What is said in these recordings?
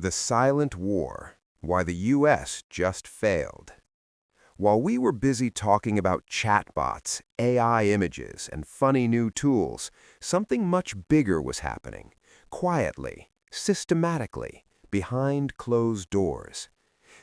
The Silent War, Why the U.S. Just Failed. While we were busy talking about chatbots, AI images, and funny new tools, something much bigger was happening, quietly, systematically, behind closed doors.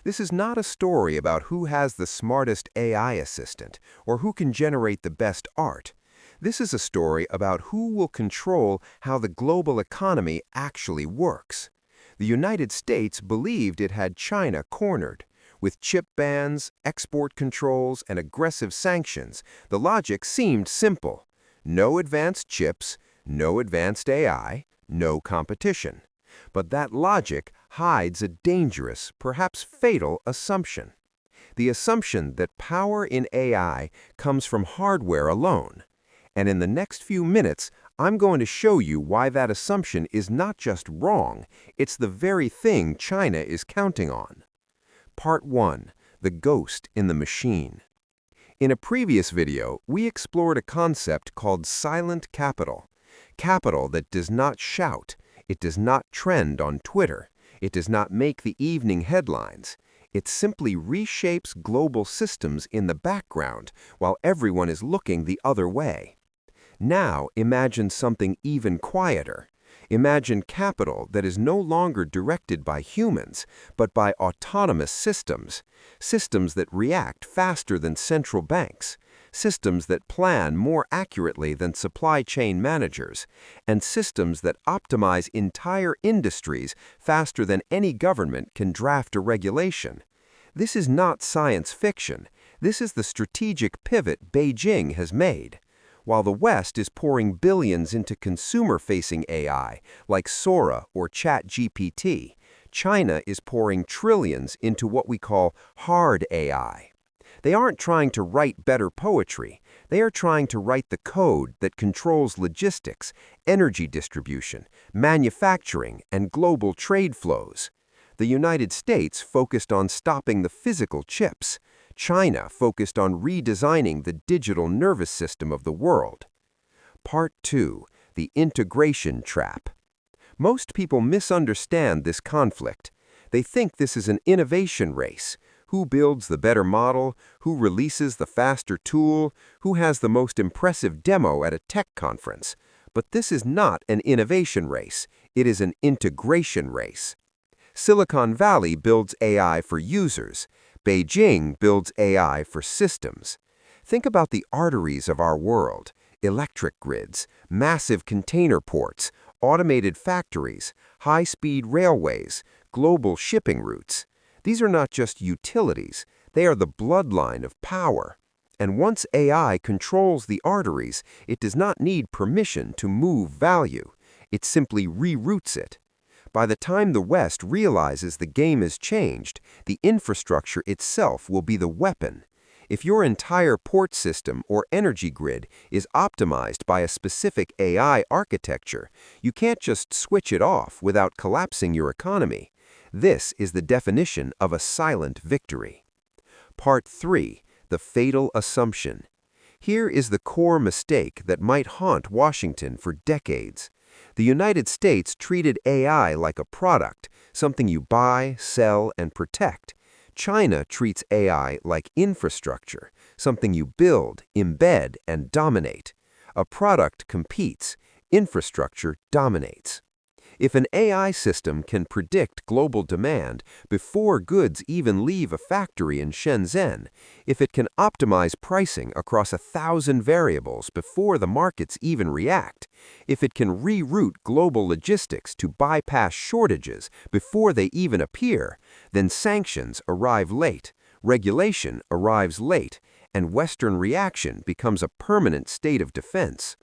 This is not a story about who has the smartest AI assistant or who can generate the best art. This is a story about who will control how the global economy actually works. The United States believed it had China cornered. With chip bans, export controls, and aggressive sanctions, the logic seemed simple. No advanced chips, no advanced AI, no competition. But that logic hides a dangerous, perhaps fatal assumption. The assumption that power in AI comes from hardware alone. And in the next few minutes, I'm going to show you why that assumption is not just wrong, it's the very thing China is counting on. Part 1. The Ghost in the Machine. In a previous video, we explored a concept called silent capital. Capital that does not shout, it does not trend on Twitter, it does not make the evening headlines. It simply reshapes global systems in the background while everyone is looking the other way. Now imagine something even quieter. Imagine capital that is no longer directed by humans, but by autonomous systems. Systems that react faster than central banks. Systems that plan more accurately than supply chain managers. And systems that optimize entire industries faster than any government can draft a regulation. This is not science fiction. This is the strategic pivot Beijing has made. While the West is pouring billions into consumer-facing AI, like Sora or ChatGPT, China is pouring trillions into what we call hard AI. They aren't trying to write better poetry. They are trying to write the code that controls logistics, energy distribution, manufacturing, and global trade flows. The United States focused on stopping the physical chips. China focused on redesigning the digital nervous system of the world. Part 2. The Integration Trap. Most people misunderstand this conflict. They think this is an innovation race. Who builds the better model? Who releases the faster tool? Who has the most impressive demo at a tech conference? But this is not an innovation race. It is an integration race. Silicon Valley builds AI for users. Beijing builds AI for systems. Think about the arteries of our world: electric grids, massive container ports, automated factories, high-speed railways, global shipping routes. These are not just utilities, they are the bloodline of power. And once AI controls the arteries, it does not need permission to move value. It simply reroutes it. By the time the West realizes the game has changed, the infrastructure itself will be the weapon. If your entire port system or energy grid is optimized by a specific AI architecture, you can't just switch it off without collapsing your economy. This is the definition of a silent victory. Part 3. The Fatal Assumption. Here is the core mistake that might haunt Washington for decades. The United States treated AI like a product, something you buy, sell, and protect. China treats AI like infrastructure, something you build, embed, and dominate. A product competes, infrastructure dominates. If an AI system can predict global demand before goods even leave a factory in Shenzhen, if it can optimize pricing across 1,000 variables before the markets even react, if it can reroute global logistics to bypass shortages before they even appear, then sanctions arrive late, regulation arrives late, and Western reaction becomes a permanent state of defense.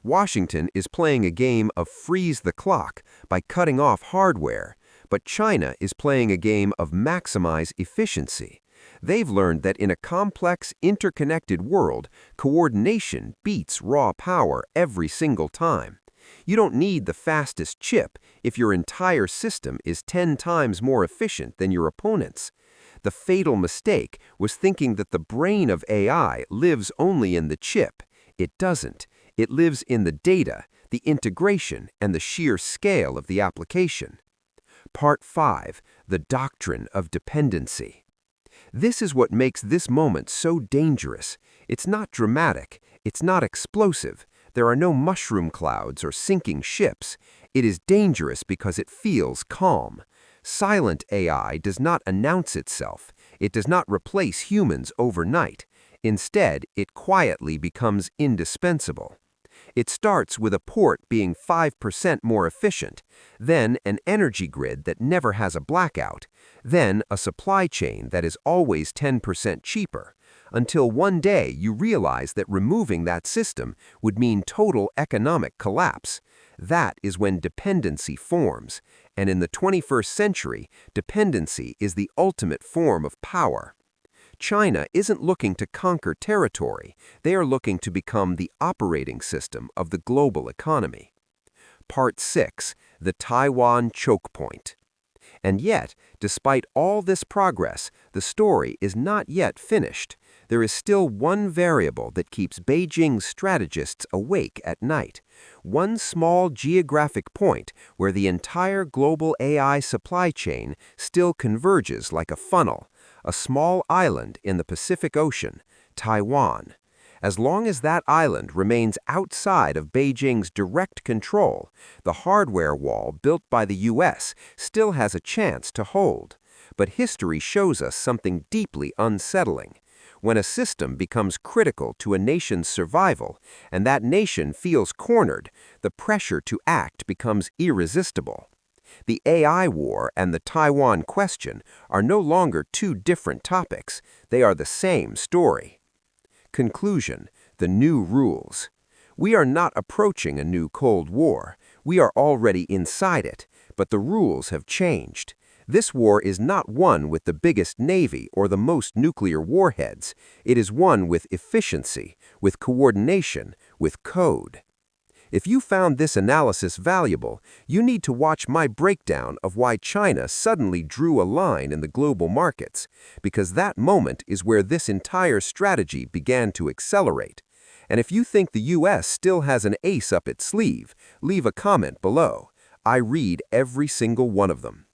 Washington is playing a game of freeze the clock by cutting off hardware, but China is playing a game of maximize efficiency. They've learned that in a complex, interconnected world, coordination beats raw power every single time. You don't need the fastest chip if your entire system is 10 times more efficient than your opponent's. The fatal mistake was thinking that the brain of AI lives only in the chip. It doesn't. It lives in the data, the integration, and the sheer scale of the application. Part 5. The Doctrine of Dependency. This is what makes this moment so dangerous. It's not dramatic. It's not explosive. There are no mushroom clouds or sinking ships. It is dangerous because it feels calm. Silent AI does not announce itself. It does not replace humans overnight. Instead, it quietly becomes indispensable. It starts with a port being 5% more efficient, then an energy grid that never has a blackout, then a supply chain that is always 10% cheaper, until one day you realize that removing that system would mean total economic collapse. That is when dependency forms, and in the 21st century, dependency is the ultimate form of power. China isn't looking to conquer territory. They are looking to become the operating system of the global economy. Part 6. The Taiwan Choke Point. And yet, despite all this progress, the story is not yet finished. There is still one variable that keeps Beijing's strategists awake at night. One small geographic point where the entire global AI supply chain still converges like a funnel. A small island in the Pacific Ocean, Taiwan. As long as that island remains outside of Beijing's direct control, the hardware wall built by the US still has a chance to hold. But history shows us something deeply unsettling. When a system becomes critical to a nation's survival, and that nation feels cornered, the pressure to act becomes irresistible. The AI war and the Taiwan question are no longer two different topics. They are the same story. Conclusion: the new rules. We are not approaching a new Cold War. We are already inside it, but the rules have changed. This war is not one with the biggest navy or the most nuclear warheads. It is one with efficiency, with coordination, with code. If you found this analysis valuable, you need to watch my breakdown of why China suddenly drew a line in the global markets, because that moment is where this entire strategy began to accelerate. And if you think the US still has an ace up its sleeve, leave a comment below. I read every single one of them.